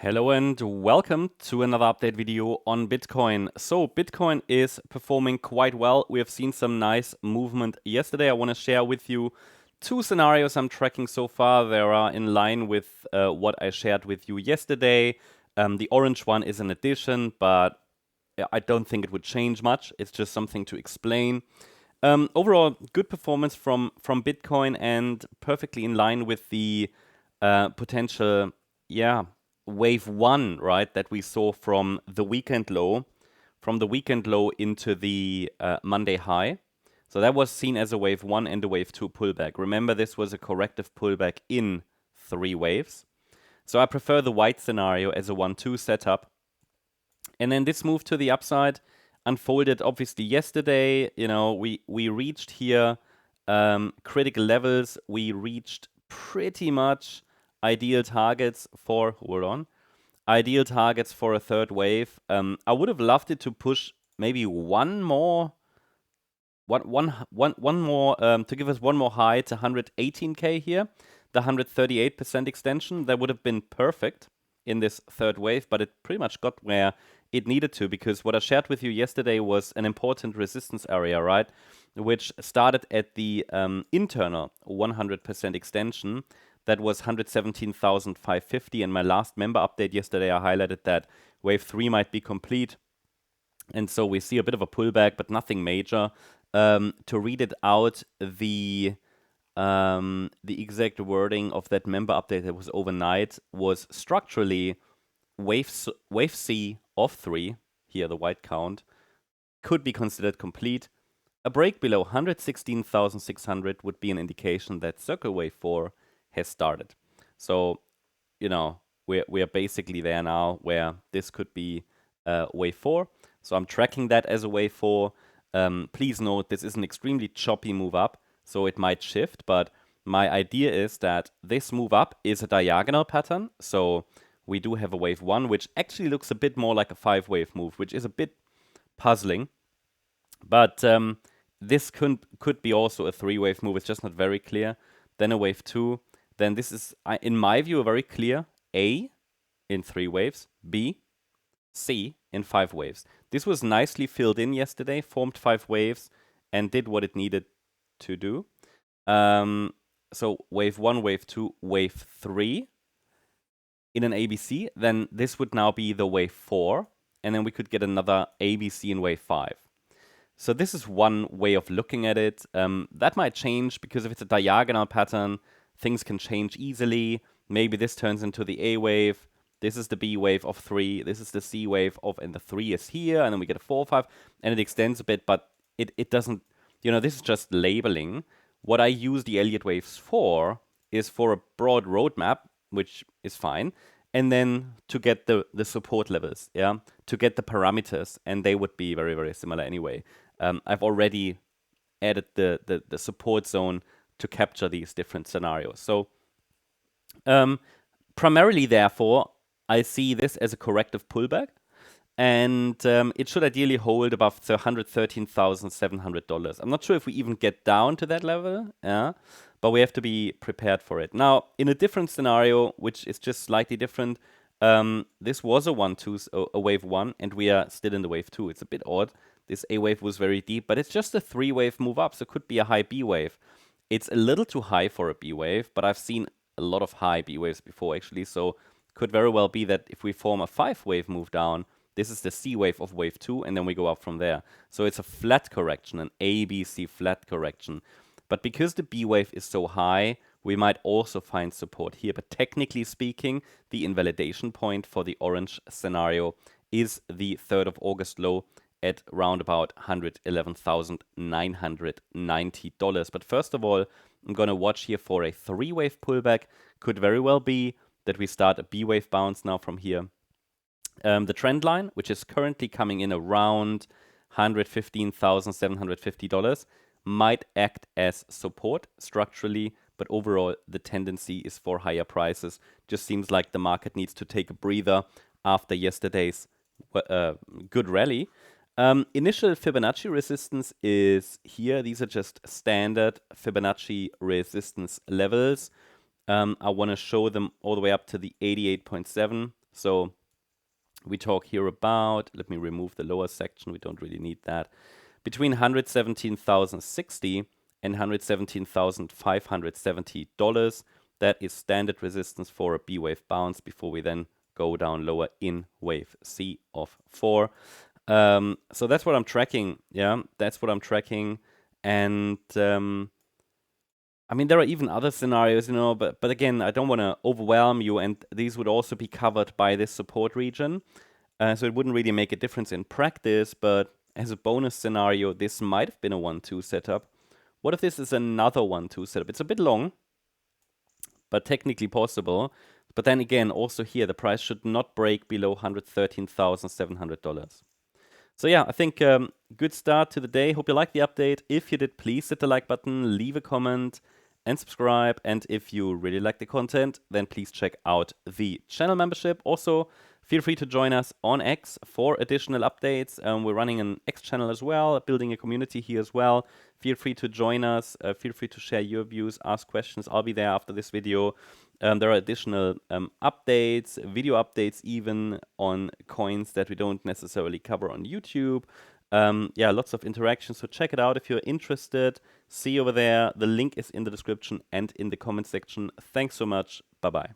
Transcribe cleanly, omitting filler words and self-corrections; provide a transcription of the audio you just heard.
Hello and welcome to another update video on Bitcoin. So Bitcoin is performing quite well. We have seen some nice movement yesterday. I want to share with you two scenarios I'm tracking so far. They are in line with what I shared with you yesterday. The orange one is an addition, but I don't think it would change much. It's just something to explain. Overall, good performance from Bitcoin and perfectly in line with the potential, wave one, right, that we saw from the weekend low, into the Monday high. So that was seen as a wave one and a wave two pullback. Remember, this was a corrective pullback in 3 waves. So I prefer the white scenario as a 1-2 setup. And then this move to the upside unfolded obviously yesterday. You know, we reached here critical levels. We reached pretty much ideal targets for, ideal targets for a third wave. I would have loved it to push maybe one more, to give us one more high to 118K here, the 138% extension. That would have been perfect in this third wave, but it pretty much got where it needed to, because what I shared with you yesterday was an important resistance area, right? Which started at the internal 100% extension. That was 117,550. And my last member update yesterday, I highlighted that wave 3 might be complete. And so we see a bit of a pullback, but nothing major. To read it out, the exact wording of that member update that was overnight was structurally wave C of 3, here the white count, could be considered complete. A break below 116,600 would be an indication that circle wave 4 has started. So, you know, we are basically there now where this could be wave 4. So I'm tracking that as a wave 4. Please note, this is an extremely choppy move up, so it might shift, but my idea is that this move up is a diagonal pattern. So we do have a wave 1, which actually looks a bit more like a 5-wave move, which is a bit puzzling. But this could be also a 3-wave move. It's just not very clear. Then a wave 2. Then this is, in my view, a very clear A in 3 waves, B, C in 5 waves. This was nicely filled in yesterday, formed 5 waves, and did what it needed to do. So wave 1, wave 2, wave 3 in an ABC. Then this would now be the wave 4, and then we could get another ABC in wave 5. So this is one way of looking at it. That might change, because if it's a diagonal pattern, things can change easily. Maybe this turns into the A wave. This is the B wave of 3. This is the C wave of, and the 3 is here. And then we get a 4, 5, and it extends a bit, but it doesn't, you know, this is just labeling. What I use the Elliott waves for is for a broad roadmap, which is fine. And then to get the support levels, to get the parameters, and they would be very, very similar anyway. I've already added the support zone to capture these different scenarios. So primarily, therefore, I see this as a corrective pullback, and it should ideally hold above the $113,700. I'm not sure if we even get down to that level, but we have to be prepared for it. Now, in a different scenario, which is just slightly different, this was a 1-2, a wave 1, and we are still in the wave 2. It's a bit odd. This A wave was very deep, but it's just a 3-wave move up, so it could be a high B wave. It's a little too high for a B wave, but I've seen a lot of high B waves before, actually, so could very well be that if we form a 5-wave move down, this is the C wave of wave 2, and then we go up from there. So it's a flat correction, an ABC flat correction. But because the B wave is so high, we might also find support here. But technically speaking, the invalidation point for the orange scenario is the 3rd of August low at round about $111,990. But first of all, I'm going to watch here for a 3-wave pullback. Could very well be that we start a B wave bounce now from here. The trend line, which is currently coming in around $115,750, might act as support structurally, but overall the tendency is for higher prices. Just seems like the market needs to take a breather after yesterday's good rally. Initial Fibonacci resistance is here. These are just standard Fibonacci resistance levels. I want to show them all the way up to the 88.7. So we talk here about, let me remove the lower section, we don't really need that, between $117,060 and $117,570. That is standard resistance for a B wave bounce before we then go down lower in wave C of 4. So that's what I'm tracking. Yeah, that's what I'm tracking. And I mean, there are even other scenarios, but again, I don't want to overwhelm you, and these would also be covered by this support region. So it wouldn't really make a difference in practice, but as a bonus scenario, this might have been a 1-2 setup. What if this is another 1-2 setup? It's a bit long, but technically possible. But then again, also here, the price should not break below $113,700. So yeah, I think good start to the day. Hope you liked the update. If you did, please hit the like button, leave a comment, and subscribe. And if you really like the content, then please check out the channel membership. Also, feel free to join us on X for additional updates. We're running an X channel as well, building a community here as well. Feel free to join us. Feel free to share your views, ask questions. I'll be there after this video. There are additional updates, video updates even on coins that we don't necessarily cover on YouTube. Yeah, lots of interaction. So check it out if you're interested. See you over there. The link is in the description and in the comment section. Thanks so much. Bye-bye.